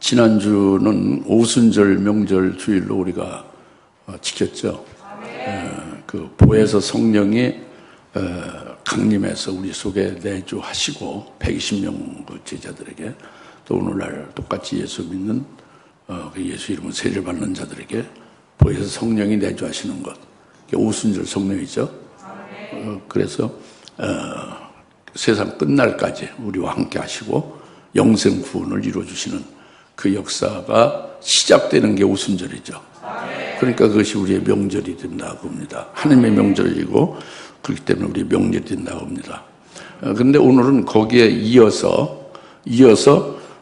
지난주는 오순절 명절 주일로 우리가 지켰죠. 그 보혜사 성령이 강림해서 우리 속에 내주하시고 120명 그 제자들에게, 또 오늘날 똑같이 예수 믿는 그 예수 이름으로 세례를 받는 자들에게 보혜사 성령이 내주하시는 것, 그게 오순절 성령이죠. 그래서 세상 끝날까지 우리와 함께 하시고 영생 구원을 이루어주시는 그 역사가 시작되는 게 오순절이죠. 그러니까 그것이 우리의 명절이 된다고 합니다. 하나님의 명절이고 그렇기 때문에 우리의 명절이 된다고 합니다. 그런데 오늘은 거기에 이어서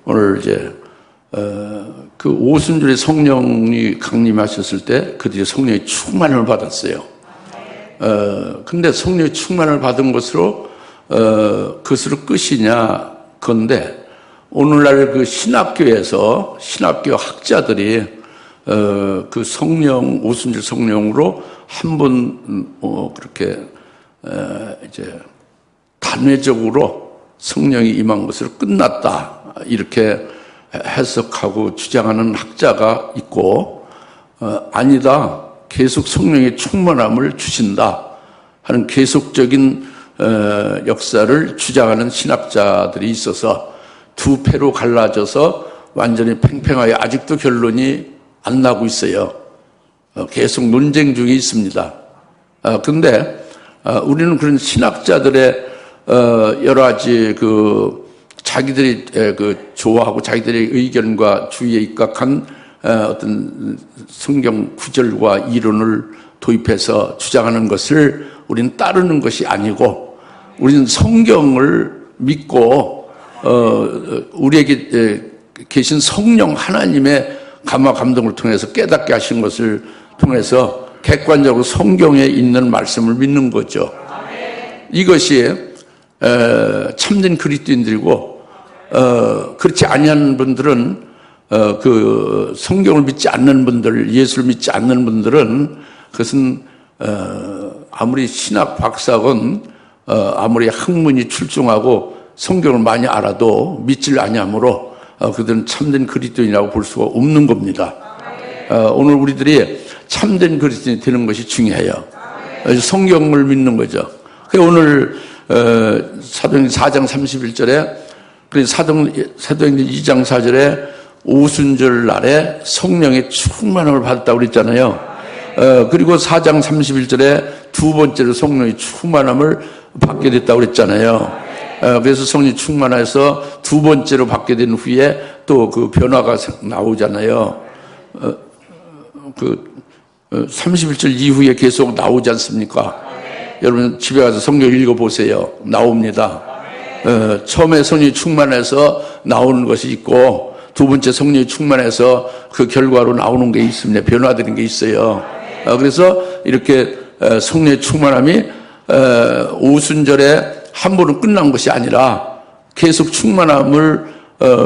오늘 이제 그 오순절에 성령이 강림하셨을 때 그들이 성령의 충만을 받았어요. 근데 성령의 충만을 받은 것으로 그것으로 끝이냐? 그런데 오늘날 그 신학교에서 신학교 학자들이 그 성령, 오순절 성령으로 한 번 그렇게 이제 단회적으로 성령이 임한 것으로 끝났다, 이렇게 해석하고 주장하는 학자가 있고, 아니다, 계속 성령의 충만함을 주신다 하는 계속적인 역사를 주장하는 신학자들이 있어서 두 패로 갈라져서 완전히 팽팽하게 아직도 결론이 안 나고 있어요. 계속 논쟁 중에 있습니다. 근데 우리는 그런 신학자들의 여러 가지 그 자기들이 그 좋아하고 자기들의 의견과 주의에 입각한 어떤 성경 구절과 이론을 도입해서 주장하는 것을 우리는 따르는 것이 아니고, 우리는 성경을 믿고 우리에게 계신 성령 하나님의 감화 감동을 통해서 깨닫게 하신 것을 통해서 객관적으로 성경에 있는 말씀을 믿는 거죠. 이것이 참된 그리스도인들이고, 그렇지 아니한 분들은 그 성경을 믿지 않는 분들, 예수를 믿지 않는 분들은 그것은 아무리 신학 박사건 아무리 학문이 출중하고 성경을 많이 알아도 믿질 아니하므로 그들은 참된 그리스도인이라고 볼 수가 없는 겁니다. 오늘 우리들이 참된 그리스도인이 되는 것이 중요해요. 성경을 믿는 거죠. 오늘 사도행전 4장 31절에, 사도행전 2장 4절에 오순절 날에 성령의 충만함을 받았다고 그랬잖아요. 그리고 4장 31절에 두 번째로 성령의 충만함을 받게 됐다고 그랬잖아요. 그래서 성령 충만해서 두 번째로 받게 된 후에 또 그 변화가 나오잖아요. 그 31절 이후에 계속 나오지 않습니까? 여러분 집에 가서 성경 읽어보세요. 나옵니다. 처음에 성령이 충만해서 나오는 것이 있고, 두 번째 성령이 충만해서 그 결과로 나오는 게 있습니다. 변화되는 게 있어요. 그래서 이렇게 성령의 충만함이 오순절에 한 번은 끝난 것이 아니라 계속 충만함을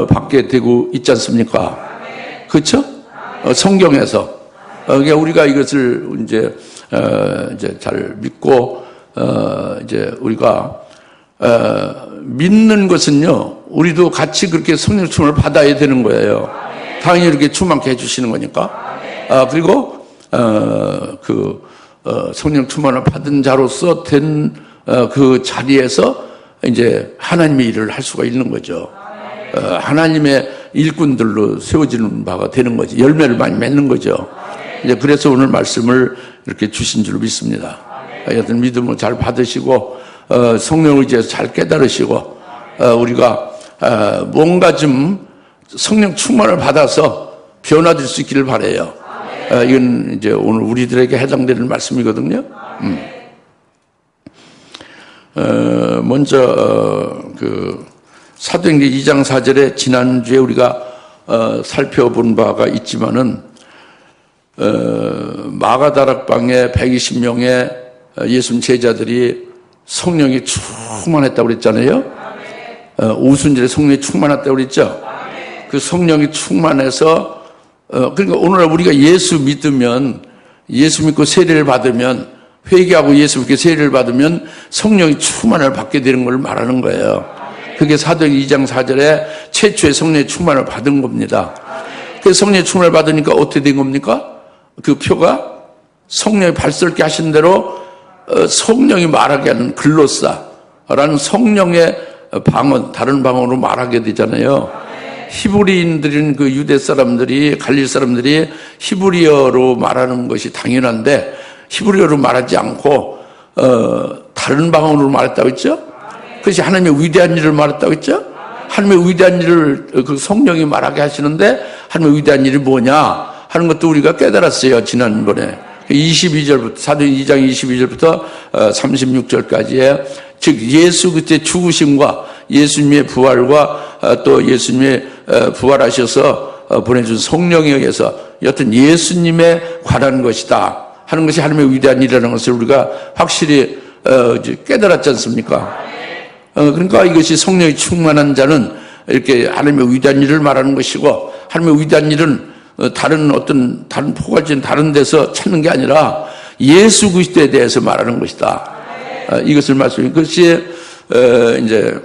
받게 되고 있지 않습니까? 그렇죠? 성경에서. 그러니까 우리가 이것을 이제 잘 믿고 이제 우리가 믿는 것은요, 우리도 같이 그렇게 성령 충만을 받아야 되는 거예요. 당연히 이렇게 충만케 해주시는 거니까. 그리고 그 성령 충만을 받은 자로서 된 그 자리에서 이제 하나님의 일을 할 수가 있는 거죠. 하나님의 일꾼들로 세워지는 바가 되는 거지. 열매를 많이 맺는 거죠. 이제 그래서 오늘 말씀을 이렇게 주신 줄 믿습니다. 여튼 믿음을 잘 받으시고 성령 의지에서 잘 깨달으시고, 우리가 뭔가 좀 성령 충만을 받아서 변화될 수 있기를 바라요. 이건 이제 오늘 우리들에게 해당되는 말씀이거든요. 먼저 그 사도행전 2장 4절에 지난주에 우리가 살펴본 바가 있지만은, 마가다락방에 120명의 예수님 제자들이 성령이 충만했다고 그랬잖아요. 오순절에 성령이 충만했다고 그랬죠. 그 성령이 충만해서 그러니까 오늘 우리가 예수 믿으면, 예수 믿고 세례를 받으면, 회개하고 예수 믿고 세례를 받으면 성령이 충만을 받게 되는 걸 말하는 거예요. 그게 사도행전 2장 4절에 최초의 성령의 충만을 받은 겁니다. 그 성령의 충만을 받으니까 어떻게 된 겁니까? 그 표가 성령이 발설케 하신 대로 성령이 말하게 하는 글로사라는 성령의 방언, 다른 방언으로 말하게 되잖아요. 히브리인들인 그 유대 사람들이, 갈릴 사람들이 히브리어로 말하는 것이 당연한데 히브리어로 말하지 않고 다른 방언으로 말했다고 했죠? 그것이 하나님의 위대한 일을 말했다고 했죠? 하나님의 위대한 일을 그 성령이 말하게 하시는데 하나님의 위대한 일이 뭐냐 하는 것도 우리가 깨달았어요. 지난번에 22절부터 사도행 2장 22절부터 36절까지의 즉 예수 그때 죽으심과 예수님의 부활과 또 예수님의 부활하셔서 보내준 성령에 의해서 여튼 예수님에 관한 것이다 하는 것이 하나님의 위대한 일이라는 것을 우리가 확실히 깨달았지 않습니까? 그러니까 이것이 성령이 충만한 자는 이렇게 하나님의 위대한 일을 말하는 것이고 하나님의 위대한 일은 다른 포괄적인 다른 데서 찾는 게 아니라 예수 그리스도에 대해서 말하는 것이다. 이것을 말씀해. 그것이 이제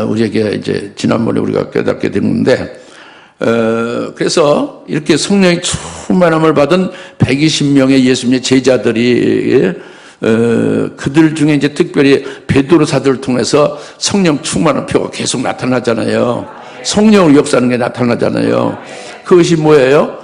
우리에게 이제 지난번에 우리가 깨닫게 된 건데 그래서 이렇게 성령의 충만함을 받은 120명의 예수님의 제자들이 그들 중에 이제 특별히 베드로 사도를 통해서 성령 충만한 표가 계속 나타나잖아요. 성령으로 역사하는 게 나타나잖아요. 그것이 뭐예요?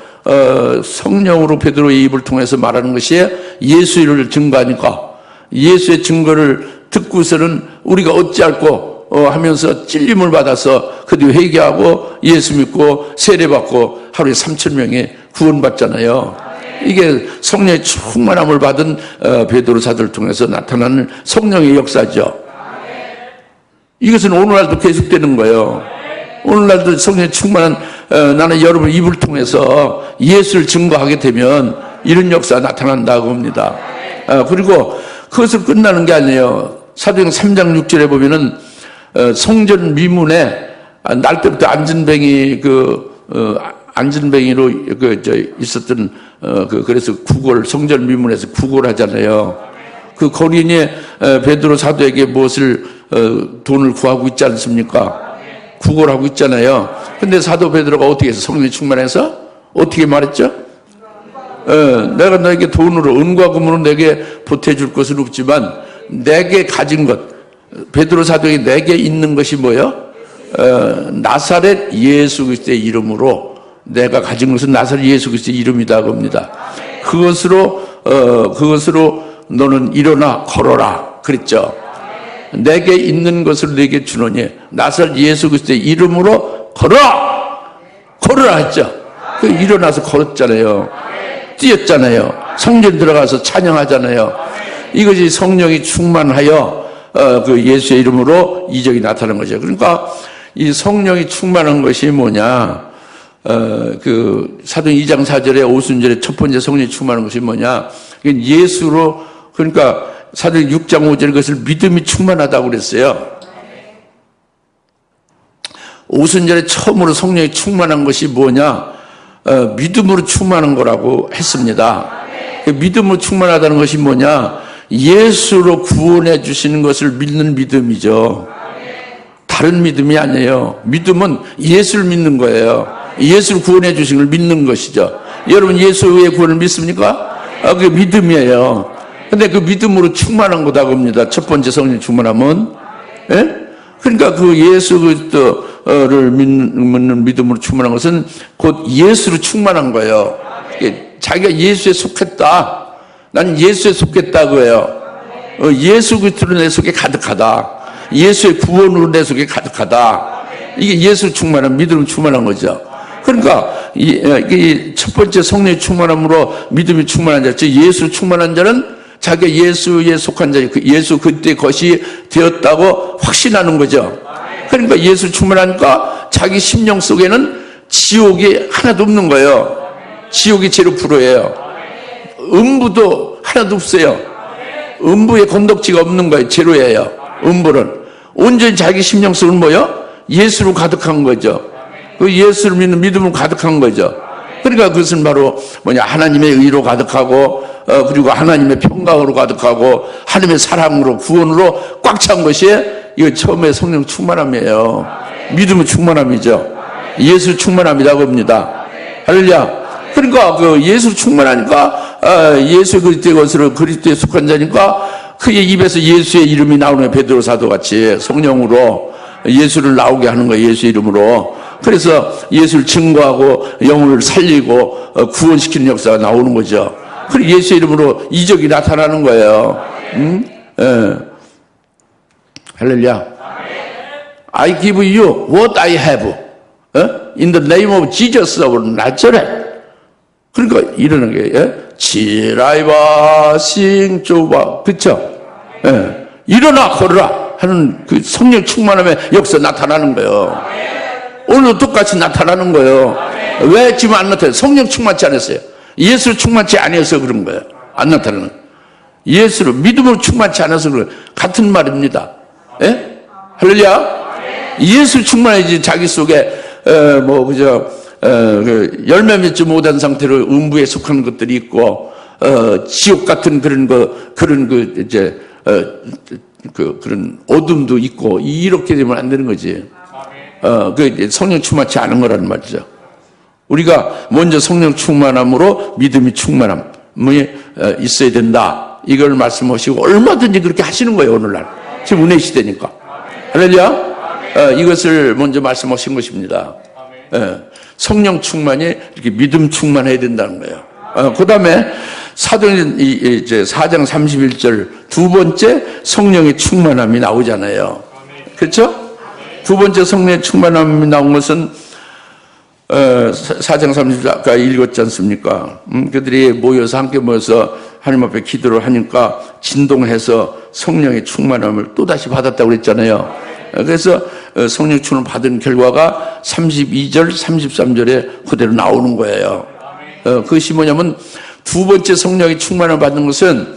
성령으로 베드로의 입을 통해서 말하는 것이 예수를 증거하니까 예수의 증거를 듣고서는 우리가 어찌할꼬 하면서 찔림을 받아서 그 뒤에 회개하고 예수 믿고 세례받고 하루에 3,000명이 구원받잖아요. 이게 성령의 충만함을 받은 베드로 사도를 통해서 나타나는 성령의 역사죠. 이것은 오늘날도 계속되는 거예요. 오늘날도 성령의 충만한 나는 여러분 입을 통해서 예수를 증거하게 되면 이런 역사가 나타난다고 합니다. 그리고 그것을 끝나는 게 아니에요. 사도행 3장 6절에 보면은 성전 미문에 날 때부터 안전뱅이로 있었던 그래서 성전 미문에서 구걸 하잖아요. 그 거린이 베드로 사도에게 무엇을 돈을 구하고 있지 않습니까? 구걸하고 있잖아요. 근데 사도 베드로가 어떻게 해서 성령이 충만해서 어떻게 말했죠? 내가 너에게 돈으로 은과 금으로 내게 보태줄 것은 없지만 내게 가진 것 베드로 사도에게 내게 있는 것이 뭐예요? 나사렛 예수 그리스도의 이름으로 내가 가진 것은 나사렛 예수 그리스도의 이름이다 겁니다. 그것으로 너는 일어나 걸어라 그랬죠. 내게 있는 것을 내게 주노니 나사렛 예수 그리스도의 이름으로 걸어라 했죠. 그 일어나서 걸었잖아요. 뛰었잖아요. 성전 들어가서 찬양하잖아요. 이것이 성령이 충만하여 그 예수의 이름으로 이적이 나타나는 거죠. 그러니까 이 성령이 충만한 것이 뭐냐? 그 사도행 2장 4절에 오순절에 첫 번째 성령이 충만한 것이 뭐냐? 예수로 그러니까 사도행 6장 5절에 그것을 믿음이 충만하다고 그랬어요. 오순절에 처음으로 성령이 충만한 것이 뭐냐? 믿음으로 충만한 거라고 했습니다. 믿음으로 충만하다는 것이 뭐냐? 예수로 구원해 주시는 것을 믿는 믿음이죠. 다른 믿음이 아니에요. 믿음은 예수를 믿는 거예요. 예수를 구원해 주신 걸 믿는 것이죠. 여러분 예수의 구원을 믿습니까? 그게 믿음이에요. 근데 그 믿음으로 충만한 거다 겁니다. 첫 번째 성령 충만함은. 예? 그러니까 그 예수 그리스도를 믿는 믿음으로 충만한 것은 곧 예수로 충만한 거예요. 자기가 예수에 속했다. 난 예수에 속했다 그거예요. 예수 그리스도로 내 속에 가득하다. 예수의 구원으로 내 속에 가득하다. 이게 예수 충만한 믿음으로 충만한 거죠. 그러니까 이 첫 번째 성령의 충만함으로 믿음이 충만한 자, 즉 예수 충만한 자는 자기가 예수에 속한 자, 예수 그때 것이 되었다고 확신하는 거죠. 그러니까 예수 충만하니까 자기 심령 속에는 지옥이 하나도 없는 거예요. 지옥이 제로 프로예요. 음부도 하나도 없어요. 음부에 건덕지가 없는 거예요. 제로예요. 음부는 온전히 자기 심령 속은 뭐요? 예수로 가득한 거죠. 그 예수를 믿는 믿음으로 가득한 거죠. 그러니까 그것은 바로 뭐냐? 하나님의 의로 가득하고 그리고 하나님의 평강으로 가득하고 하나님의 사랑으로 구원으로 꽉 찬 것이 이거 처음에 성령 충만함이에요. 믿음의 충만함이죠. 예수 충만합니다. 겁니다. 할렐루야. 그러니까 그 예수 충만하니까 예수 그리스도의 것으로 그리스도에 속한 자니까 그의 입에서 예수의 이름이 나오는 베드로 사도 같이 성령으로 예수를 나오게 하는 거예요. 예수 이름으로. 그래서 예수를 증거하고 영혼을 살리고 구원시키는 역사가 나오는 거죠. 그리고 예수 이름으로 이적이 나타나는 거예요. 할렐루야. I give you what I have. In the name of Jesus of Nazareth. 그러니까 이러는 게 지라이바 싱조바 그쵸? 일어나 걸어라 하는 그 성령 충만함의 역사 나타나는 거예요. 오늘도 똑같이 나타나는 거예요. 왜 지금 안 나타나요? 성령 충만치 않았어요. 예수를 충만치 않아서 그런 거예요. 안 나타나는 거예요. 예수를 믿음으로 충만치 않아서 그런 거예요. 같은 말입니다. 예? 할렐루야. 예수 충만해지 자기 속에 열매 맺지 못한 상태로 음부에 속한 것들이 있고 지옥 같은 그런 어둠도 있고 이렇게 되면 안 되는 거지. 그 성령 충만치 않은 거라는 말이죠. 우리가 먼저 성령 충만함으로 믿음이 충만함이 있어야 된다. 이걸 말씀하시고 얼마든지 그렇게 하시는 거예요. 오늘날 지금 은혜 시대니까. 할렐루야. 이것을 먼저 말씀하신 것입니다. 성령 충만이 이렇게 믿음 충만해야 된다는 거예요. 그 다음에 사도행전 이제 4장 31절 두 번째 성령의 충만함이 나오잖아요. 그렇죠? 두 번째 성령의 충만함이 나온 것은 4장 30절 아까 읽었지 않습니까? 그들이 함께 모여서 하나님 앞에 기도를 하니까 진동해서 성령의 충만함을 또다시 받았다고 그랬잖아요. 그래서 성령 충만을 받은 결과가 32절, 33절에 그대로 나오는 거예요. 그것이 뭐냐면 두 번째 성령의 충만을 받는 것은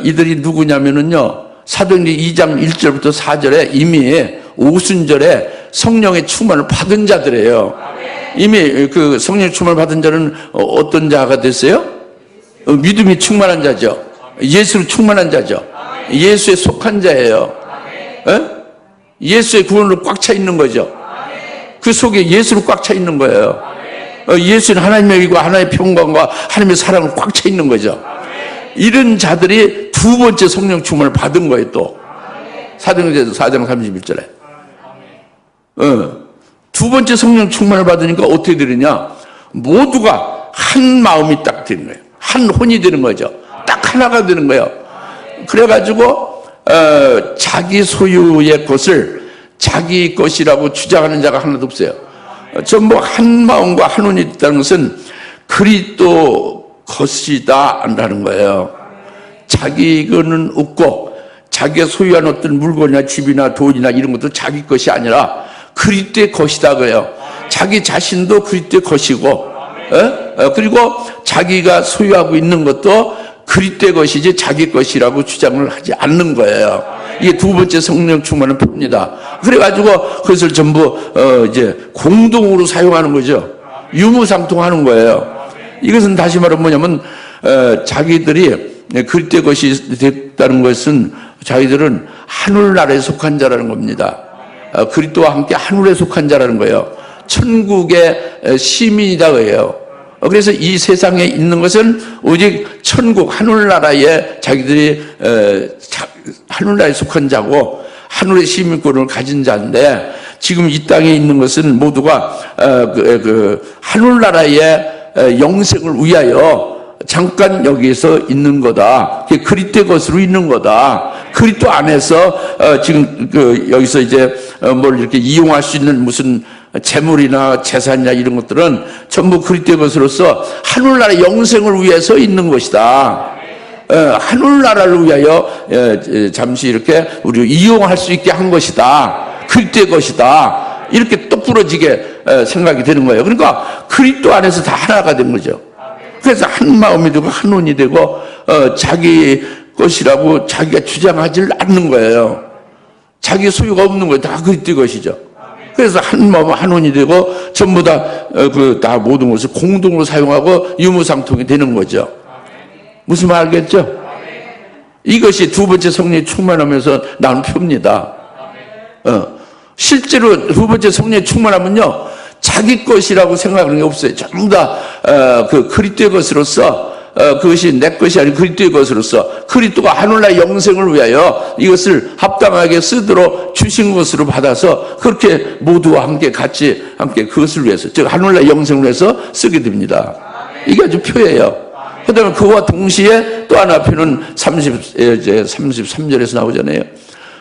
이들이 누구냐면은요. 사도행전 2장 1절부터 4절에 이미 오순절에 성령의 충만을 받은 자들이에요. 이미 그 성령 충만을 받은 자는 어떤 자가 됐어요? 믿음이 충만한 자죠. 예수를 충만한 자죠. 예수에 속한 자예요. 예수의 구원으로 꽉 차 있는 거죠. 그 속에 예수로 꽉 차 있는 거예요. 예수는 하나님의 의와 하나님의 평강과 하나님의 사랑을 꽉 차 있는 거죠. 이런 자들이 두 번째 성령 충만을 받은 거예요. 또 사도행전 4장 31절에 두 번째 성령 충만을 받으니까 어떻게 되느냐, 모두가 한 마음이 딱 되는 거예요. 한 혼이 되는 거죠. 딱 하나가 되는 거예요. 그래가지고 자기 소유의 것을 자기 것이라고 주장하는 자가 하나도 없어요. 전부 한 마음과 한 혼이 있다는 것은 그리스도 것이다 라는 거예요. 자기 거는 없고 자기가 소유한 어떤 물건이나 집이나 돈이나 이런 것도 자기 것이 아니라 그리스도의 것이다 그래요. 자기 자신도 그리스도의 것이고 그리고 자기가 소유하고 있는 것도 그리스도의 것이지 자기 것이라고 주장을 하지 않는 거예요. 이게 두 번째 성령 충만은 표입니다. 그래가지고 그것을 전부 이제 공동으로 사용하는 거죠. 유무상통하는 거예요. 이것은 다시 말하면 뭐냐면 자기들이 그리스도의 것이 됐다는 것은 자기들은 하늘나라에 속한 자라는 겁니다. 그리스도와 함께 하늘에 속한 자라는 거예요. 천국의 시민이다 그래요. 그래서 이 세상에 있는 것은 오직 천국 하늘나라에 자기들이 하늘나라에 속한 자고 하늘의 시민권을 가진 자인데, 지금 이 땅에 있는 것은 모두가 하늘나라의 영생을 위하여 잠깐 여기에서 있는 거다. 그게 그리스도의 것으로 있는 거다. 그리스도 안에서 지금 여기서 이제 뭘 이렇게 이용할 수 있는 무슨 재물이나 재산이나 이런 것들은 전부 그리스도의 것으로서 하늘나라 영생을 위해서 있는 것이다. 하늘나라를 위하여 잠시 이렇게 우리 이용할 수 있게 한 것이다. 그리스도의 것이다. 이렇게 똑부러지게 생각이 되는 거예요. 그러니까 그리스도 안에서 다 하나가 된 거죠. 그래서 한 마음이 되고 한 혼이 되고 자기 것이라고 자기가 주장하지 않는 거예요. 자기 소유가 없는 거예요. 다 그리스도의 것이죠. 그래서 한 마음 한 혼이 되고 전부 다 다 모든 것을 공동으로 사용하고 유무상통이 되는 거죠. 무슨 말 알겠죠? 이것이 두 번째 성령이 충만하면서 나온 표입니다. 실제로 두 번째 성령이 충만하면요, 자기 것이라고 생각하는 게 없어요. 전부 다 그 그리스도의 것으로서 그것이 내 것이 아닌 그리스도의 것으로서 그리스도가 하늘나라의 영생을 위하여 이것을 합당하게 쓰도록 주신 것으로 받아서 그렇게 모두와 함께 같이 함께 그것을 위해서 즉 하늘나라의 영생을 위해서 쓰게 됩니다. 이게 아주 표예요. 그다음에 그와 동시에 또 하나 표는 33절에서 나오잖아요.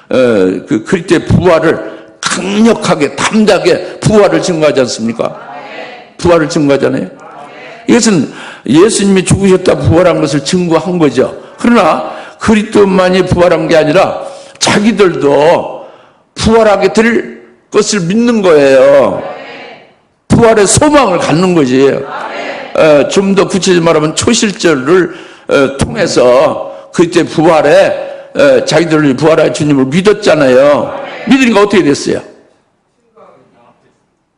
그 그리스도의 부활을 강력하게 담대하게 부활을 증거하지 않습니까? 부활을 증거하잖아요. 이것은 예수님이 죽으셨다 부활한 것을 증거한 거죠. 그러나 그리스도만이 부활한 게 아니라 자기들도 부활하게 될 것을 믿는 거예요. 부활의 소망을 갖는 거지. 좀 더 구체적으로 말하면 초실절을 통해서 그때 부활에 자기들이 부활할 주님을 믿었잖아요. 믿으니까 어떻게 됐어요?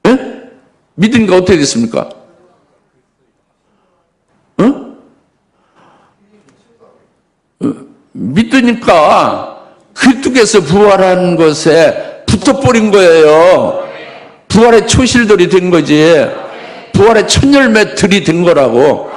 예? 믿으니까 어떻게 됐습니까? 믿으니까 그리스도께서 부활한 것에 붙어버린 거예요. 부활의 초실들이 된 거지. 부활의 첫 열매들이 된 거라고.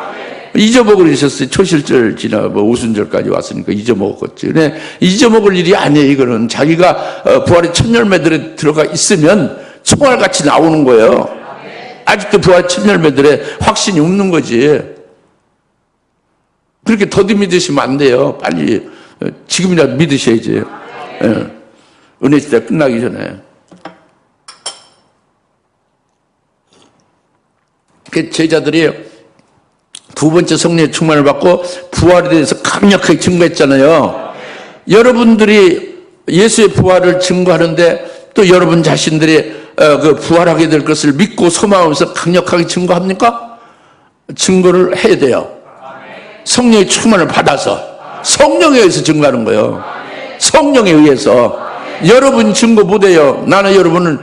잊어먹으셨어요. 초실절 지나 오순절까지 왔으니까 잊어먹었지. 근데 잊어먹을 일이 아니에요. 이거는 자기가 부활의 첫 열매들에 들어가 있으면 총알같이 나오는 거예요. 아직도 부활의 첫 열매들에 확신이 없는 거지. 그렇게 더디 믿으시면 안 돼요. 빨리 지금이라도 믿으셔야지. 은혜 시대 끝나기 전에. 제자들이 두 번째 성령의 충만을 받고 부활에 대해서 강력하게 증거했잖아요. 여러분들이 예수의 부활을 증거하는데 또 여러분 자신들이 그 부활하게 될 것을 믿고 소망하면서 강력하게 증거합니까? 증거를 해야 돼요. 성령의 충만을 받아서 성령에 의해서 증거하는 거예요. 성령에 의해서. 여러분 증거 못해요. 나는 여러분은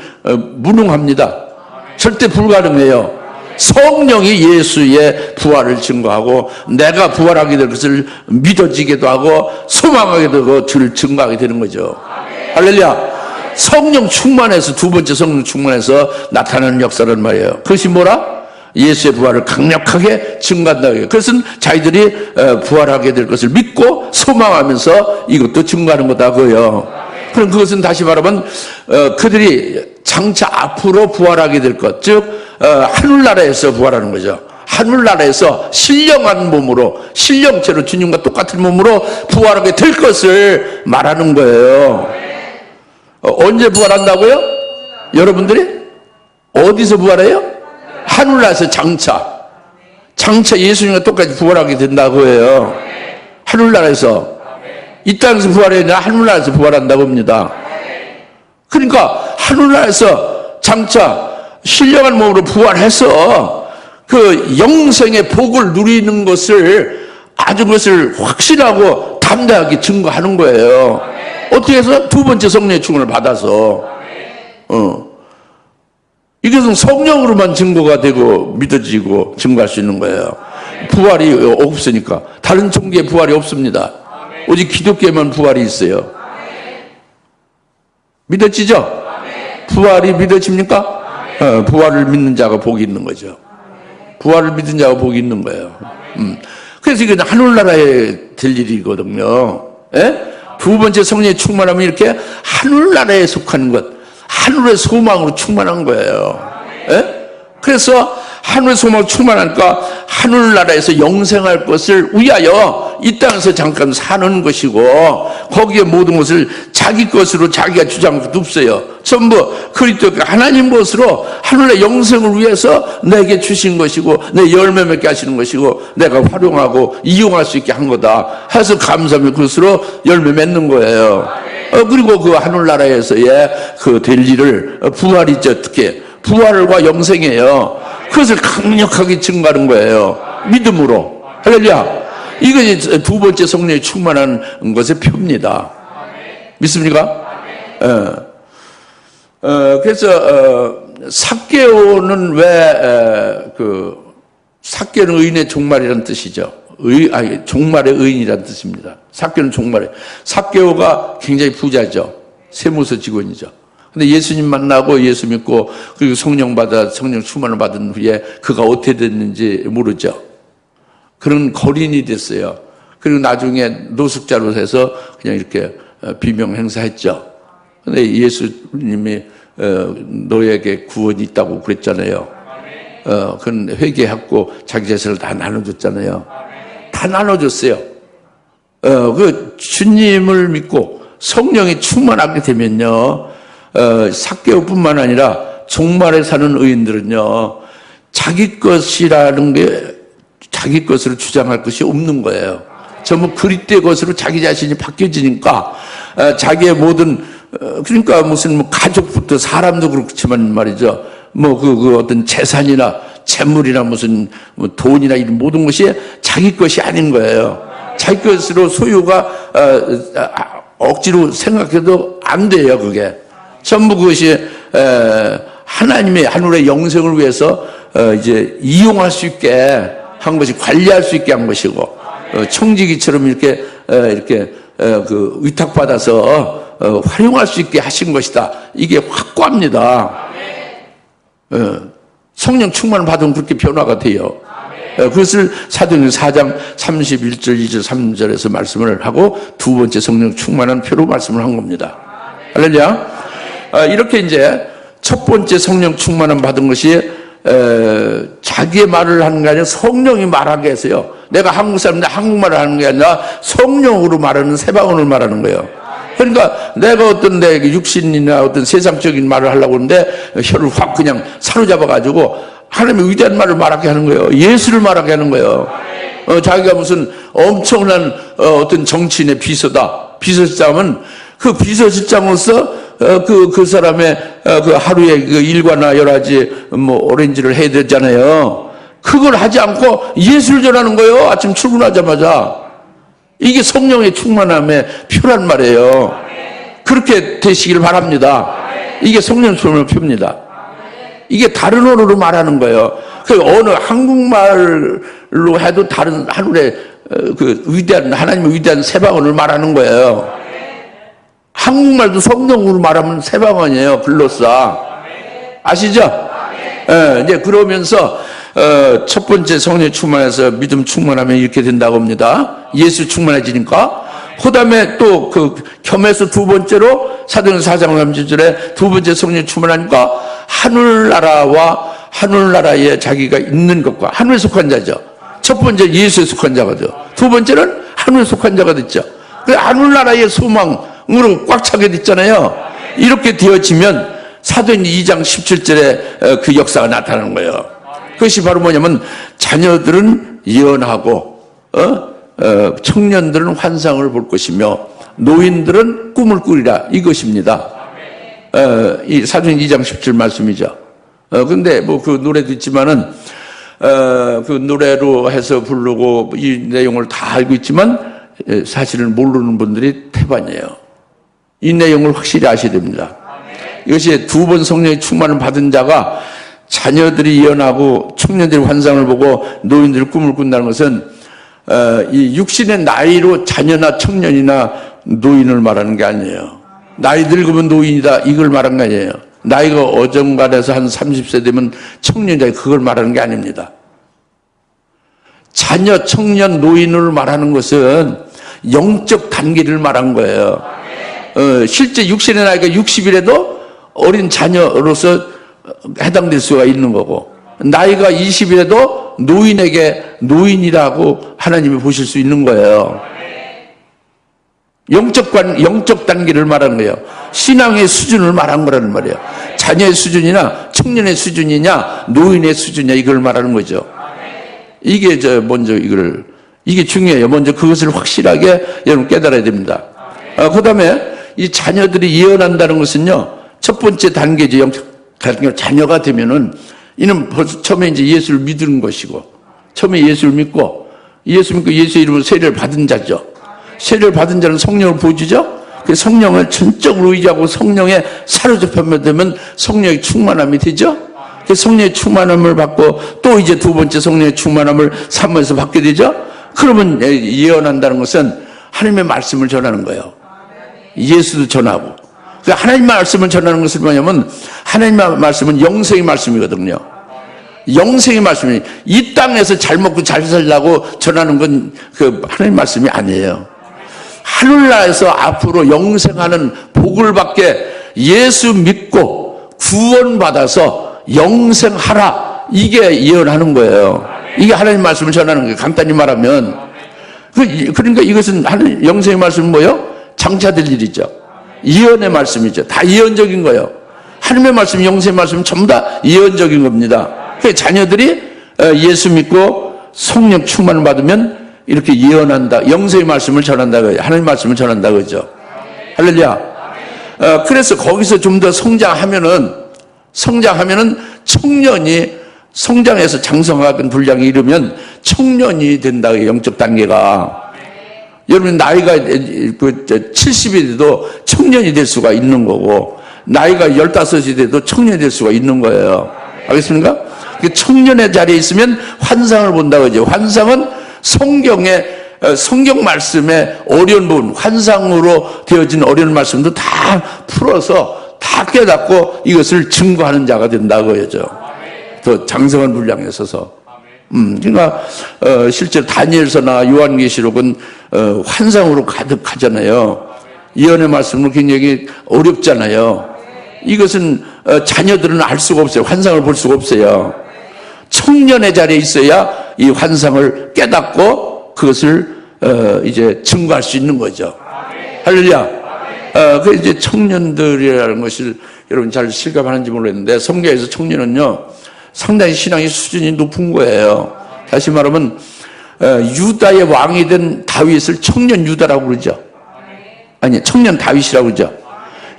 무능합니다. 절대 불가능해요. 성령이 예수의 부활을 증거하고 내가 부활하게 될 것을 믿어지기도 하고 소망하게 되고 주를 증거하게 되는 거죠. 할렐루야. 성령 충만해서 두 번째 성령 충만해서 나타나는 역사란 말이에요. 그것이 뭐라? 예수의 부활을 강력하게 증거한다. 그것은 자기들이 부활하게 될 것을 믿고 소망하면서 이것도 증거하는 거다 그거예요. 그럼 그것은 다시 말하면 그들이 장차 앞으로 부활하게 될 것, 즉 하늘나라에서 부활하는 거죠. 하늘나라에서 신령한 몸으로 신령체로 주님과 똑같은 몸으로 부활하게 될 것을 말하는 거예요. 언제 부활한다고요? 여러분들이? 어디서 부활해요? 하늘나라에서 장차 예수님과 똑같이 부활하게 된다고 해요. 하늘나라에서. 이 땅에서 부활해야 아니라 하늘나라에서 부활한다고 합니다. 그러니까 하늘나라에서 장차 신령한 몸으로 부활해서 그 영생의 복을 누리는 것을 아주 그것을 확실하고 담대하게 증거하는 거예요. 어떻게 해서? 두 번째 성령의 충만을 받아서. 이것은 성령으로만 증거가 되고 믿어지고 증거할 수 있는 거예요. 부활이 없으니까. 다른 종교에 부활이 없습니다. 오직 기독교에만 부활이 있어요. 믿어지죠? 부활이 믿어집니까? 부활을 믿는 자가 복이 있는 거죠. 부활을 믿는 자가 복이 있는 거예요. 그래서 이건 하늘나라에 될 일이거든요. 두 번째 성령의 충만하면 이렇게 하늘나라에 속하는 것, 하늘의 소망으로 충만한 거예요. 그래서 하늘의 소망으로 충만하니까 하늘나라에서 영생할 것을 위하여 이 땅에서 잠깐 사는 것이고 거기에 모든 것을 자기 것으로 자기가 주장할 것도 없어요. 전부 그리스도 하나님 것으로 하늘의 영생을 위해서 내게 주신 것이고 내 열매 맺게 하시는 것이고 내가 활용하고 이용할 수 있게 한 거다 해서 감사하며 그것으로 열매 맺는 거예요. 그리고 그 하늘나라에서의 그 될 일을 부활이 어떻게 부활과 영생이에요. 그것을 강력하게 증거하는 거예요. 믿음으로. 할렐루야. 이것이 두 번째 성령이 충만한 것의 표입니다. 믿습니까? 그래서 삭개오는 왜 삭개는 의인의 종말이라는 뜻이죠. 종말의 의인이라는 뜻입니다. 삭개는 종말에. 삭개오가 굉장히 부자죠. 세무서 직원이죠. 근데 예수님 만나고 예수 믿고 그리고 성령 충만을 받은 후에 그가 어떻게 됐는지 모르죠. 그런 거린이 됐어요. 그리고 나중에 노숙자로 해서 그냥 이렇게 비명 행사했죠. 근데 예수님이 너에게 구원이 있다고 그랬잖아요. 그건 회개했고 자기 재산을 다 나눠줬잖아요. 다 나눠줬어요. 그 주님을 믿고 성령이 충만하게 되면요, 삭개오뿐만 아니라 종말에 사는 의인들은요, 자기 것이라는 게 자기 것으로 주장할 것이 없는 거예요. 전부 그리스도의 것으로 자기 자신이 바뀌어지니까 자기의 모든 그러니까 무슨 뭐 가족부터 사람도 그렇지만 말이죠. 그 어떤 재산이나 재물이나 무슨 뭐 돈이나 이런 모든 것이 자기 것이 아닌 거예요. 자기 것으로 소유가 억지로 생각해도 안 돼요. 그게 전부 그것이 하나님의 하늘의 영생을 위해서 이제 이용할 수 있게 한 것이, 관리할 수 있게 한 것이고, 청지기처럼 이렇게 그 위탁받아서 활용할 수 있게 하신 것이다. 이게 확고합니다. 성령 충만을 받으면 그렇게 변화가 돼요. 그것을 사도행전 4장 31절, 2절, 3절에서 말씀을 하고 두 번째 성령 충만한 표로 말씀을 한 겁니다. 할렐루야. 이렇게 이제 첫 번째 성령 충만함 받은 것이 자기의 말을 하는 게 아니라 성령이 말하게 해서요. 내가 한국 사람인데 한국말을 하는 게 아니라 성령으로 말하는 세방언을 말하는 거예요. 그러니까 내가 어떤 내 육신이나 어떤 세상적인 말을 하려고 하는데 혀를 확 그냥 사로잡아가지고 하나님의 위대한 말을 말하게 하는 거예요. 예수를 말하게 하는 거예요. 자기가 무슨 엄청난 어떤 정치인의 비서실장은 그 비서실장으로서 그 사람의 그 하루에 그 일과나 여러 가지 오렌지를 해야 되잖아요. 그걸 하지 않고 예수를 전하는 거예요. 아침 출근하자마자. 이게 성령의 충만함의 표란 말이에요. 그렇게 되시길 바랍니다. 이게 성령 충만의 표입니다. 이게 다른 언어로 말하는 거예요. 그 어느 한국말로 해도 다른 하늘의 그 위대한 하나님의 위대한 세방언을 말하는 거예요. 한국말도 성령으로 말하면 세방언이에요. 글로사. 아시죠? 이제 그러면서 첫 번째 성령 충만해서 믿음 충만하면 이렇게 된다고 합니다. 예수 충만해지니까. 그 다음에 또 그 겸해서 두 번째로 사도행전 4장 30절에 두 번째 성령 충만하니까 하늘나라와 하늘나라에 자기가 있는 것과 하늘에 속한 자죠. 첫 번째 예수에 속한 자가죠. 두 번째는 하늘에 속한 자가 됐죠. 그 하늘나라의 소망으로 꽉 차게 됐잖아요. 이렇게 되어지면 사도행전 2장 17절에 그 역사가 나타나는 거예요. 그것이 바로 뭐냐면 자녀들은 예언하고 청년들은 환상을 볼 것이며 노인들은 꿈을 꾸리라, 이것입니다. 이 사도행전 2장 17 말씀이죠. 근데 뭐 그 노래도 있지만은 그 노래로 해서 부르고 이 내용을 다 알고 있지만 사실은 모르는 분들이 태반이에요. 이 내용을 확실히 아셔야 됩니다. 이것이 두 번 성령의 충만을 받은 자가 자녀들이 예언하고 청년들이 환상을 보고 노인들이 꿈을 꾼다는 것은 이 육신의 나이로 자녀나 청년이나 노인을 말하는 게 아니에요. 나이 늙으면 노인이다, 이걸 말하는 게 아니에요. 나이가 어정간해서 한 30세 되면 청년이다, 그걸 말하는 게 아닙니다. 자녀, 청년, 노인을 말하는 것은 영적 단계를 말한 거예요. 실제 육신의 나이가 60이라도 어린 자녀로서 해당될 수가 있는 거고, 나이가 20이라도 노인에게 노인이라고 하나님이 보실 수 있는 거예요. 영적 단계를 말하는 거예요. 신앙의 수준을 말한 거라는 말이에요. 자녀의 수준이나 청년의 수준이냐 노인의 수준이냐 이걸 말하는 거죠. 이게 먼저 이게 중요해요. 먼저 그것을 확실하게 여러분 깨달아야 됩니다. 그 다음에 이 자녀들이 예언한다는 것은요, 첫 번째 단계죠. 영적 단계. 자녀가 되면은 이는 벌써 처음에 이제 예수를 믿는 것이고, 처음에 예수를 믿고 예수의 이름으로 세례를 받은 자죠. 세례를 받은 자는 성령을 보여주죠. 그 성령을 전적으로 의지하고 성령에 사로잡히면 되면 성령의 충만함이 되죠. 그 성령의 충만함을 받고 또 이제 두 번째 성령의 충만함을 사모해서 받게 되죠. 그러면 예언한다는 것은 하나님의 말씀을 전하는 거예요. 예수도 전하고. 그 하나님 말씀을 전하는 것은 뭐냐면 하나님 말씀은 영생의 말씀이거든요. 영생의 말씀이 이 땅에서 잘 먹고 잘 살라고 전하는 건 그 하나님 말씀이 아니에요. 하늘나라에서 앞으로 영생하는 복을 받게 예수 믿고 구원받아서 영생하라. 이게 예언하는 거예요. 이게 하나님 말씀을 전하는 거예요. 간단히 말하면. 그러니까 이것은 하나님 영생의 말씀은 뭐예요? 장차될 일이죠. 예언의 말씀이죠. 다 예언적인 거예요. 하나님의 말씀, 영생의 말씀은 전부 다 예언적인 겁니다. 그 자녀들이 예수 믿고 성령 충만을 받으면 이렇게 예언한다. 영생의 말씀을 전한다. 하나님 말씀을 전한다. 그죠? 할렐루야. 그래서 거기서 좀 더 성장하면은 청년이 성장해서 장성하건 분량이 이르면 청년이 된다. 영적 단계가. 여러분 나이가 70이 돼도 청년이 될 수가 있는 거고 나이가 15이 돼도 청년이 될 수가 있는 거예요. 알겠습니까? 그 청년의 자리에 있으면 환상을 본다고 하죠. 환상은 성경 말씀의 어려운 부분, 환상으로 되어진 어려운 말씀도 다 풀어서 다 깨닫고 이것을 증거하는 자가 된다고 하죠. 더 장성한 분량에 서서. 그러니까 실제로 다니엘서나 요한계시록은 환상으로 가득하잖아요. 예언의 말씀은 굉장히 어렵잖아요. 이것은 자녀들은 알 수가 없어요. 환상을 볼 수가 없어요. 청년의 자리에 있어야 이 환상을 깨닫고 그것을 이제 증거할 수 있는 거죠. 할렐루야. 그 이제 청년들이라는 것을 여러분 잘 실감하는지 모르겠는데 성경에서 청년은요 상당히 신앙의 수준이 높은 거예요. 다시 말하면 유다의 왕이 된 다윗을 청년 유다라고 그러죠. 아니 청년 다윗이라고 그러죠.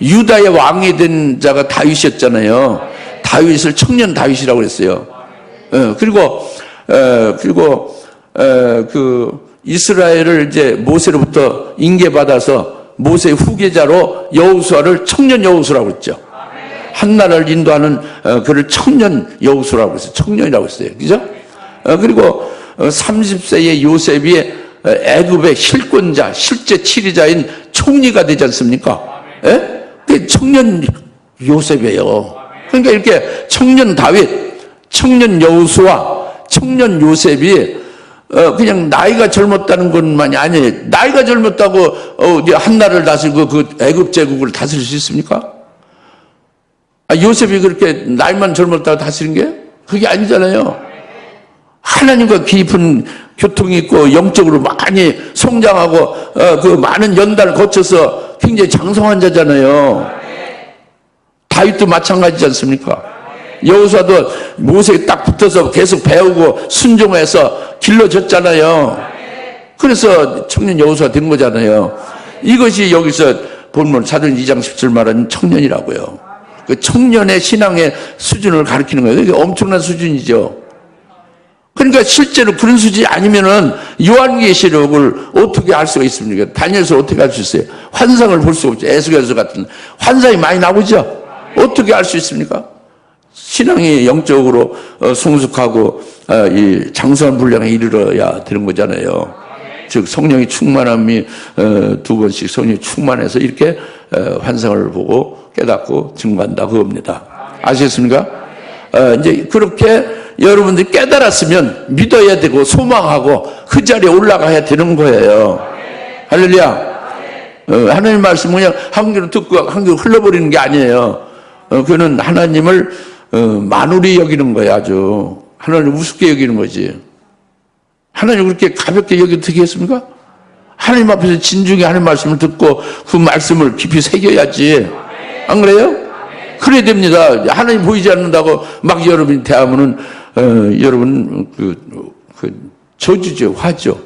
유다의 왕이 된 자가 다윗이었잖아요. 다윗을 청년 다윗이라고 그랬어요. 그리고 그 이스라엘을 이제 모세로부터 인계받아서 모세의 후계자로 여호수아를 청년 여호수아라고 그랬죠. 한 나라를 인도하는 그를 청년 여호수아라고 했어요. 청년이라고 했어요. 그죠? 그리고 30세의 요셉이 애굽의 실권자, 실제 치리자인 총리가 되지 않습니까? 예? 그 청년 요셉이에요. 그러니까 이렇게 청년 다윗, 청년 여호수아, 청년 요셉이 그냥 나이가 젊었다는 것만이 아니에요. 나이가 젊었다고 한 나라를 다스리고 그 애굽 제국을 다스릴 수 있습니까? 요셉이 그렇게 나이만 젊었다고 다스린 게 그게 아니잖아요. 하나님과 깊은 교통이 있고 영적으로 많이 성장하고 그 많은 연단을 거쳐서 굉장히 장성한 자잖아요. 다윗도 마찬가지지 않습니까? 여호수아도 모세에 딱 붙어서 계속 배우고 순종해서 길러졌잖아요. 그래서 청년 여호수아 된 거잖아요. 이것이 여기서 본문 사도행 2장 17 말하는 청년이라고요. 그 청년의 신앙의 수준을 가리키는 거예요. 이게 엄청난 수준이죠. 그러니까 실제로 그런 수준이 아니면은 요한계시록을 어떻게 알 수가 있습니까? 다니엘서 어떻게 알 수 있어요? 환상을 볼 수가 없죠. 에스겔서 같은 환상이 많이 나오죠. 어떻게 알 수 있습니까? 신앙이 영적으로 성숙하고 이 장성한 분량에 이르러야 되는 거잖아요. 즉 성령의 충만함이 두 번씩 성령이 충만해서 이렇게 환상을 보고 깨닫고 증거한다 그겁니다. 아시겠습니까? 이제 그렇게 여러분들이 깨달았으면 믿어야 되고 소망하고 그 자리에 올라가야 되는 거예요. 할렐루야. 하나님 말씀 그냥 한 귀로 듣고 한 귀로 흘러버리는 게 아니에요. 그는 하나님을 만우리 여기는 거야. 아주 하나님을 우습게 여기는 거지. 하나님 그렇게 가볍게 여기도 되겠습니까? 하나님 앞에서 진중히 하나님 말씀을 듣고 그 말씀을 깊이 새겨야지. 안 그래요? 그래야 됩니다. 하나님 보이지 않는다고 막 여러분이 대하면은 여러분 그 저주죠, 화죠.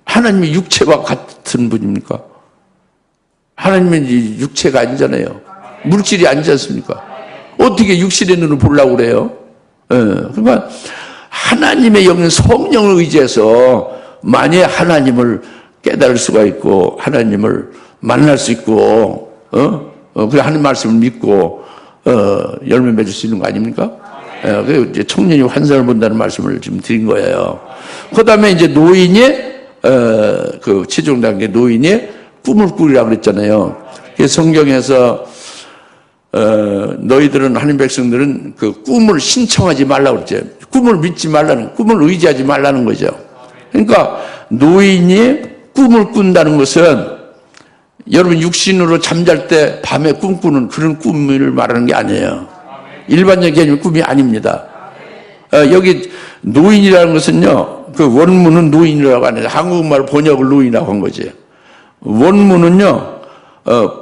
하나님이 육체와 같은 분입니까? 하나님은 육체가 아니잖아요. 물질이 아니지 않습니까? 어떻게 육신의 눈을 보려고 그래요? 그러니까 하나님의 영은 성령을 의지해서 만약에 하나님을 깨달을 수가 있고 하나님을 만날 수 있고 그 하나님 말씀을 믿고 열매 맺을 수 있는 거 아닙니까? 그 이제 청년이 환상을 본다는 말씀을 지금 드린 거예요. 그 다음에 이제 노인이 그 최종 단계 노인이 꿈을 꾸리라고 그랬잖아요. 성경에서 너희들은 하나님 백성들은 그 꿈을 신청하지 말라고 그랬죠. 꿈을 믿지 말라는, 꿈을 의지하지 말라는 거죠. 그러니까 노인이 꿈을 꾼다는 것은 여러분 육신으로 잠잘 때 밤에 꿈꾸는 그런 꿈을 말하는 게 아니에요. 일반적인 개념 꿈이 아닙니다. 여기 노인이라는 것은요, 그 원문은 노인이라고 안 해요. 한국말 번역을 노인이라고 한 거지. 원문은요,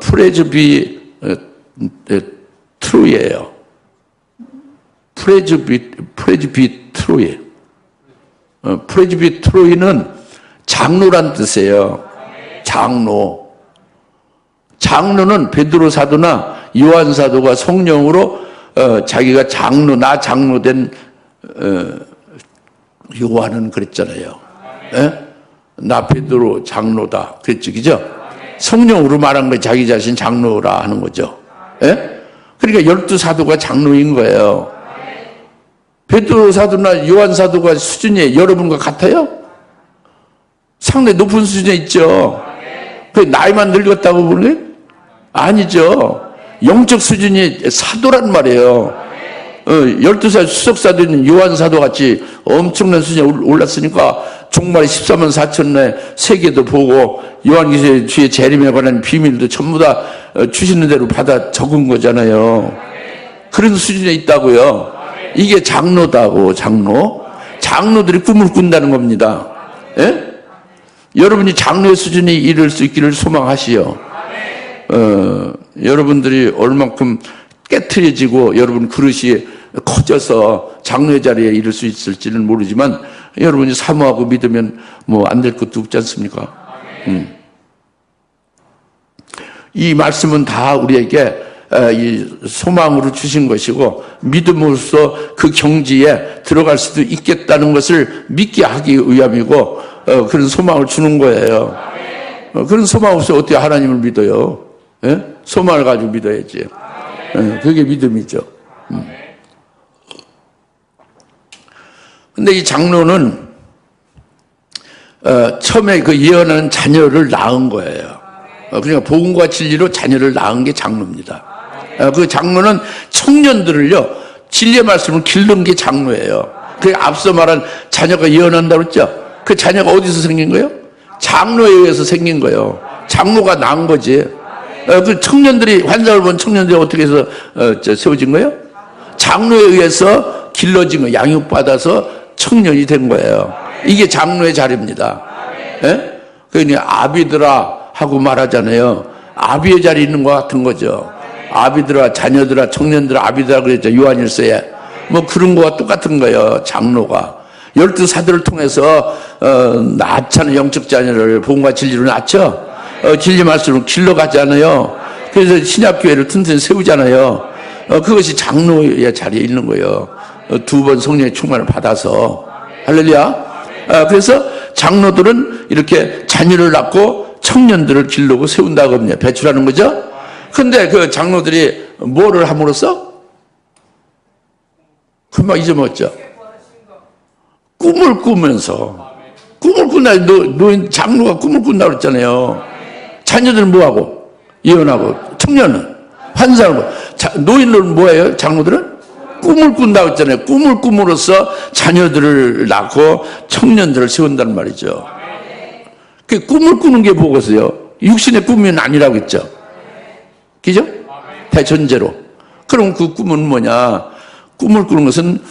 프레즈비트루예요. 프레즈비트루예. 프레즈비트루이는 장로란 뜻이에요. 장로. 장로는 베드로 사도나 요한 사도가 성령으로 자기가 장로, 나 장로된 요한은 그랬잖아요. 예? 나 베드로 장로다 그랬죠, 그죠? 성령으로 말한 거 자기 자신 장로라 하는 거죠. 예? 그러니까 12사도가 장로인 거예요. 베드로 사도나 요한 사도가 수준이 여러분과 같아요? 상당히 높은 수준에 있죠. 그 나이만 늙었다고 보는 게 아니죠. 영적 수준이 사도란 말이에요. 12살 수석사도는 요한 사도 같이 엄청난 수준에 올랐으니까 종말의 14만 4천의 세계도 보고 요한계시의 주의 재림에 관한 비밀도 전부 다 주시는 대로 받아 적은 거잖아요. 그런 수준에 있다고요. 이게 장로다고. 장로들이 꿈을 꾼다는 겁니다. 예? 여러분이 장로의 수준에 이를 수 있기를 소망하시오. 여러분들이 얼만큼 깨트려지고 여러분 그릇이 커져서 장로의 자리에 이를 수 있을지는 모르지만 여러분이 사모하고 믿으면 뭐 안 될 것도 없지 않습니까? 이 말씀은 다 우리에게 이 소망으로 주신 것이고 믿음으로써 그 경지에 들어갈 수도 있겠다는 것을 믿게 하기 위함이고 그런 소망을 주는 거예요. 그런 소망 없이 어떻게 하나님을 믿어요? 예? 소망을 가지고 믿어야지. 예, 그게 믿음이죠. 근데 이 장로는 처음에 그 예언하는 자녀를 낳은 거예요. 그러니까 복음과 진리로 자녀를 낳은 게 장로입니다. 그 장로는 청년들을요, 진리의 말씀을 기른 게 장로예요. 그 앞서 말한 자녀가 예언한다고 했죠? 그 자녀가 어디서 생긴 거예요? 장로에 의해서 생긴 거예요. 장로가 낳은 거지. 그 청년들이, 환상을 본 청년들이 어떻게 해서 세워진 거예요? 장로에 의해서 길러진 거예요. 양육받아서 청년이 된 거예요. 이게 장로의 자리입니다. 예? 그러니까 아비들아 하고 말하잖아요. 아비의 자리에 있는 것 같은 거죠. 아비들아, 자녀들아, 청년들아, 아비들아 그랬죠. 요한일서에. 뭐 그런 거와 똑같은 거예요. 장로가. 12사도를 통해서 낳잖아요. 영적 자녀를 복음과 진리로 낳죠. 진리 말씀으로 길러가잖아요. 그래서 신약교회를 튼튼히 세우잖아요. 그것이 장로의 자리에 있는 거예요. 2번 성령의 충만을 받아서. 할렐루야. 그래서 장로들은 이렇게 자녀를 낳고 청년들을 기르고 세운다고 합니다. 배출하는 거죠. 근데 그 장로들이 뭐를 함으로써? 금방 잊어먹었죠. 꿈을 꾸면서. 꿈을 꾼다. 노인 장로가 꿈을 꾼다고 그랬잖아요. 자녀들은 뭐하고? 예언하고. 청년은 환상을 보고. 노인들은 뭐예요? 장로들은? 꿈을 꾼다고 했잖아요. 꿈을 꿈으로써 자녀들을 낳고 청년들을 세운다는 말이죠. 그 꿈을 꾸는 게 뭐겠어요? 육신의 꿈은 아니라고 했죠. 그죠? 대전제로. 그럼 그 꿈은 뭐냐? 꿈을 꾸는 것은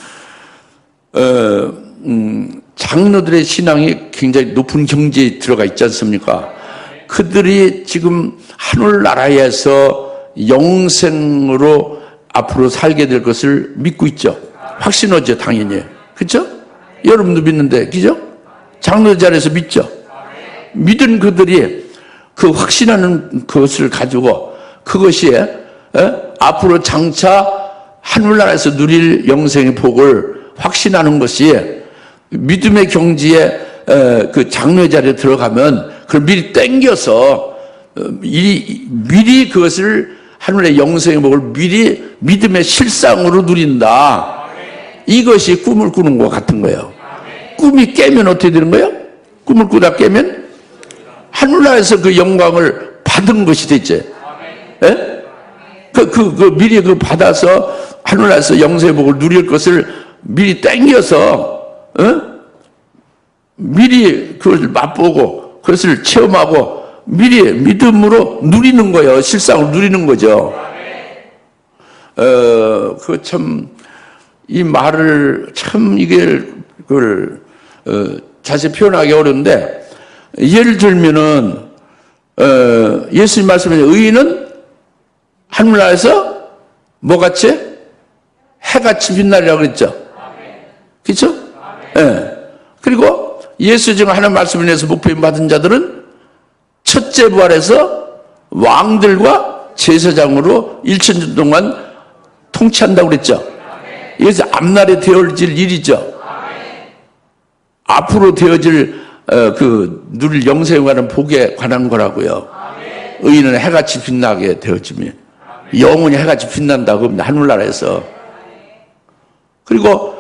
장로들의 신앙이 굉장히 높은 경지에 들어가 있지 않습니까? 그들이 지금 하늘나라에서 영생으로 앞으로 살게 될 것을 믿고 있죠. 확신하죠, 당연히. 그렇죠? 여러분도 믿는데, 그죠? 장로 자리에서 믿죠. 믿은 그들이 그 확신하는 것을 가지고 그것이 앞으로 장차 하늘나라에서 누릴 영생의 복을 확신하는 것이 믿음의 경지에 그 장로의 자리에 들어가면 그걸 미리 땡겨서 미리 그것을 하늘의 영생의 복을 미리 믿음의 실상으로 누린다. 이것이 꿈을 꾸는 것 같은 거예요. 꿈이 깨면 어떻게 되는 거예요? 꿈을 꾸다 깨면 하늘나라에서 그 영광을 받은 것이 됐지. 예? 미리 받아서 하늘나라에서 영생의 복을 누릴 것을 미리 땡겨서, 미리 그걸 맛보고 그것을 체험하고 미리 믿음으로 누리는 거예요. 실상으로 누리는 거죠. 이 말을 참 자세히 표현하기 어려운데, 예를 들면은, 예수님 말씀하신 의인은 하늘나라에서 뭐같이? 해같이 빛나리라고 그랬죠. 그렇죠? 예. 그리고 예수 중 하나님 말씀을 인해서 목표임 받은 자들은 첫째 부활에서 왕들과 제사장으로 1000년 동안 통치한다고 그랬죠. 이것이 앞날에 되어질 일이죠. 앞으로 되어질 누릴 영생에 관한 복에 관한 거라고요. 의인은 해같이 빛나게 되어지면 영원히 해같이 빛난다고 합니다. 하늘나라에서. 그리고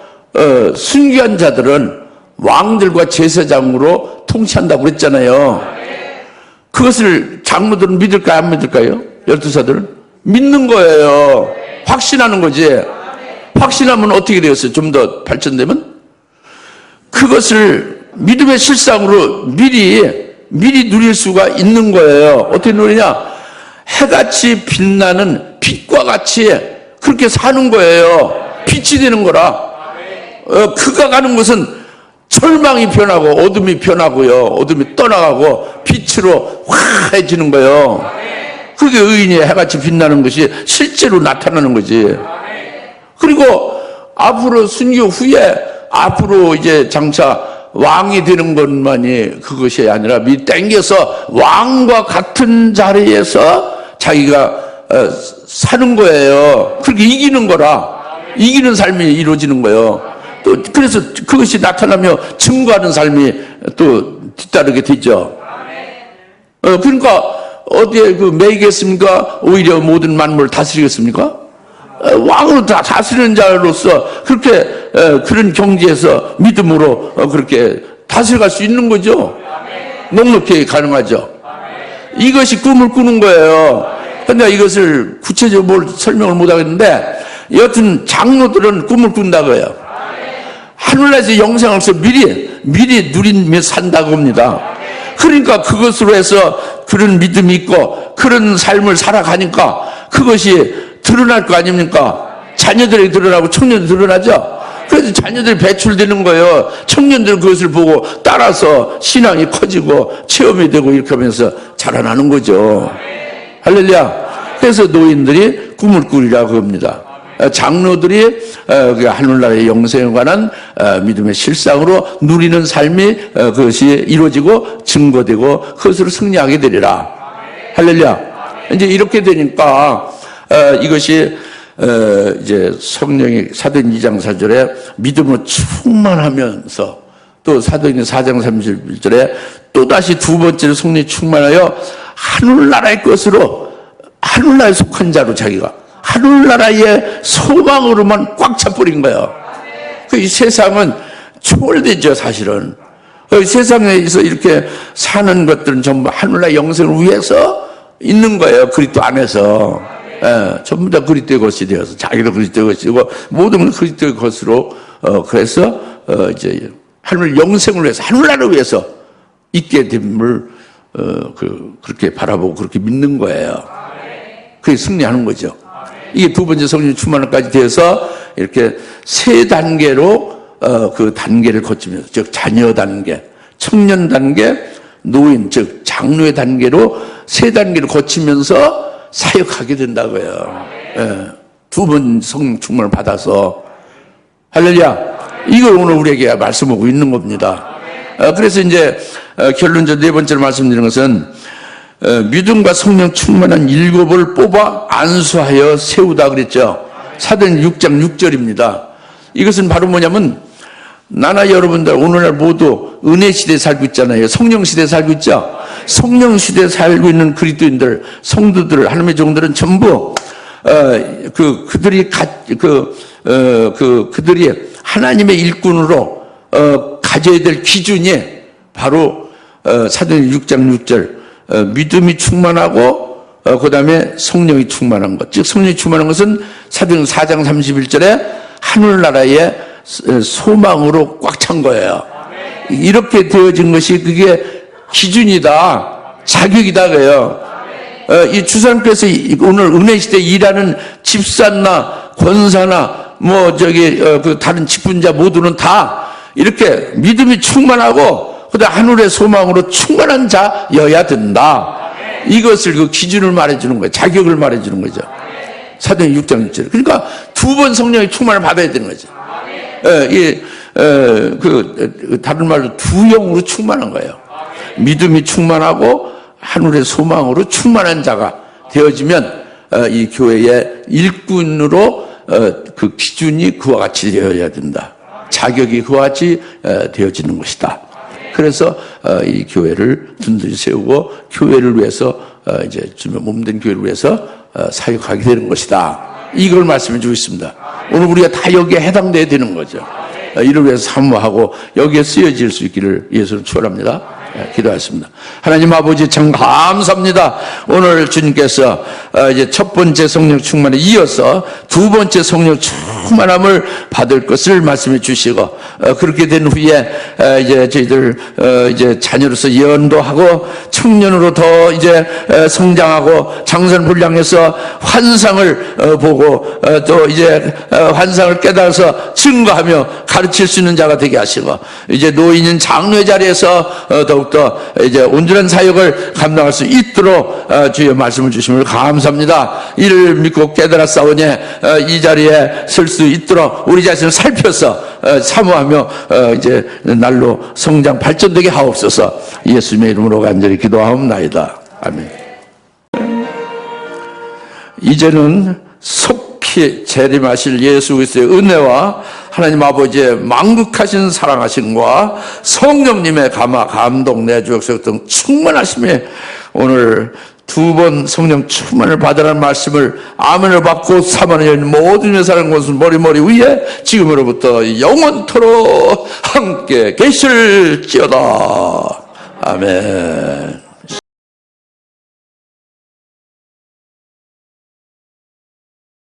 순교한 자들은 왕들과 제사장으로 통치한다고 그랬잖아요. 그것을 장로들은 믿을까요? 안 믿을까요? 12사들은? 믿는 거예요. 확신하는 거지. 확신하면 어떻게 되었어요? 좀 더 발전되면? 그것을 믿음의 실상으로 미리 누릴 수가 있는 거예요. 어떻게 누리냐? 해같이 빛나는 빛과 같이 그렇게 사는 거예요. 빛이 되는 거라. 그가 가는 것은 절망이 변하고 어둠이 변하고요. 어둠이 떠나가고 빛으로 화해지는 거예요. 그게 의인이 해같이 빛나는 것이 실제로 나타나는 거지. 그리고 앞으로 순교 후에 앞으로 이제 장차 왕이 되는 것만이 그것이 아니라 땡겨서 왕과 같은 자리에서 자기가 사는 거예요. 그렇게 이기는 거라. 이기는 삶이 이루어지는 거예요. 또 그래서 그것이 나타나며 증거하는 삶이 또 뒤따르게 되죠. 그러니까 어디에 매이겠습니까? 오히려 모든 만물을 다스리겠습니까? 왕으로 다 다스리는 자로서 그렇게 그런 경지에서 믿음으로 그렇게 다스려갈 수 있는 거죠. 넉넉히 가능하죠. 이것이 꿈을 꾸는 거예요. 근데 이것을 구체적으로 뭘 설명을 못 하겠는데, 여튼 장로들은 꿈을 꾼다고 해요. 하늘나라에서 영생을 미리 누리며 산다고 합니다. 그러니까 그것으로 해서 그런 믿음이 있고 그런 삶을 살아가니까 그것이 드러날 거 아닙니까? 자녀들에게 드러나고 청년들 드러나죠? 그래서 자녀들이 배출되는 거예요. 청년들은 그것을 보고 따라서 신앙이 커지고 체험이 되고 이렇게 하면서 자라나는 거죠. 할렐루야. 그래서 노인들이 꿈을 꾸리라고 합니다. 장로들이 하늘나라의 영생에 관한 믿음의 실상으로 누리는 삶이 그것이 이루어지고 증거되고 그것으로 승리하게 되리라. 할렐루야. 이제 이렇게 되니까 이것이 이제 성령이 사도행 2장 4절에 믿음으로 충만하면서, 또 사도행 4장 31절에 또다시 두 번째로 성령이 충만하여 하늘나라의 것으로, 하늘나라에 속한 자로 자기가 하늘나라의 소망으로만 꽉 차버린 거예요. 이 세상은 초월되죠, 사실은. 세상에서 이렇게 사는 것들은 전부 하늘나라의 영생을 위해서 있는 거예요. 그리스도 안에서. 전부 다 그리스도의 것이 되어서, 자기도 그리스도의 것이고 모든 건 그리스도의 것으로 그래서 이제 하늘 영생을 위해서, 하늘나라를 위해서 있게 됨을 그렇게 바라보고 그렇게 믿는 거예요. 그게 승리하는 거죠. 이게 두 번째 성령 충만까지 되어서 이렇게 세 단계로 그 단계를 거치면서, 즉 자녀 단계, 청년 단계, 노인, 즉 장로의 단계로 세 단계를 거치면서 사역하게 된다고요. 두 번 성령 충만을 받아서. 할렐루야. 이걸 오늘 우리에게 말씀하고 있는 겁니다. 그래서 이제 결론적으로 네 번째로 말씀드리는 것은 믿음과 성령 충만한 7을 뽑아 안수하여 세우다 그랬죠. 사도행 6장 6절입니다. 이것은 바로 뭐냐면, 나나 여러분들 오늘날 모두 은혜 시대에 살고 있잖아요. 성령 시대에 살고 있죠. 성령 시대에 살고 있는 그리스도인들, 성도들, 하나님의 종들은 전부 그들이 그들이 하나님의 일꾼으로 가져야 될 기준이 바로 사도행전 6장 6절 믿음이 충만하고 그 다음에 성령이 충만한 것. 즉 성령이 충만한 것은 사도행전 4장 31절에 하늘나라의 소망으로 꽉 찬 거예요. 이렇게 되어진 것이 그게 기준이다, 자격이다 그래요. 이 주사님께서 오늘 은혜시대 일하는 집사나 권사나 그 다른 직분자 모두는 다 이렇게 믿음이 충만하고 그다음 하늘의 소망으로 충만한 자여야 된다. 이것을 그 기준을 말해주는 거예요. 자격을 말해주는 거죠. 사도행전 6장 6절. 그러니까 두 번 성령의 충만을 받아야 되는 거죠. 다른 말로 두 영으로 충만한 거예요. 믿음이 충만하고 하늘의 소망으로 충만한 자가 되어지면 이 교회의 일꾼으로 그 기준이 그와 같이 되어야 된다. 자격이 그와 같이 되어지는 것이다. 그래서 이 교회를 든든히 세우고 교회를 위해서 이제 주님의 몸된 교회를 위해서 사역하게 되는 것이다. 이걸 말씀해 주고 있습니다. 오늘 우리가 다 여기에 해당돼야 되는 거죠. 이를 위해서 사모하고 여기에 쓰여질 수 있기를 예수를 축원합니다. 기도하겠습니다. 하나님 아버지 참 감사합니다. 오늘 주님께서 이제 첫 번째 성령 충만에 이어서 두 번째 성령 충만함을 받을 것을 말씀해 주시고 그렇게 된 후에 이제 저희들 이제 자녀로서 예언도하고 청년으로 더 이제 성장하고 장선불량해서 환상을 보고 또 이제 환상을 깨달아서 증거하며 가르칠 수 있는 자가 되게 하시고 이제 노인인 장로의 자리에서 더욱더 이제 온전한 사역을 감당할 수 있도록 주의 말씀을 주심을 감사합니다. 이를 믿고 깨달았사오니 이 자리에 설 수 있도록 우리 자신을 살펴서 사모하며 이제 날로 성장 발전되게 하옵소서. 예수님의 이름으로 간절히 기도하옵나이다. 아멘. 이제는 속히 재림하실 예수 그리스도의 은혜와 하나님 아버지의 만극하신 사랑하심과 성령님의 감화 감동 내주 역사 등 충만하심에 오늘 두 번 성령 충만을 받으라는 말씀을 아멘을 받고 사모하는 여인 모든 여사는 것은 머리 위에 지금으로부터 영원토록 함께 계실지어다. 아멘.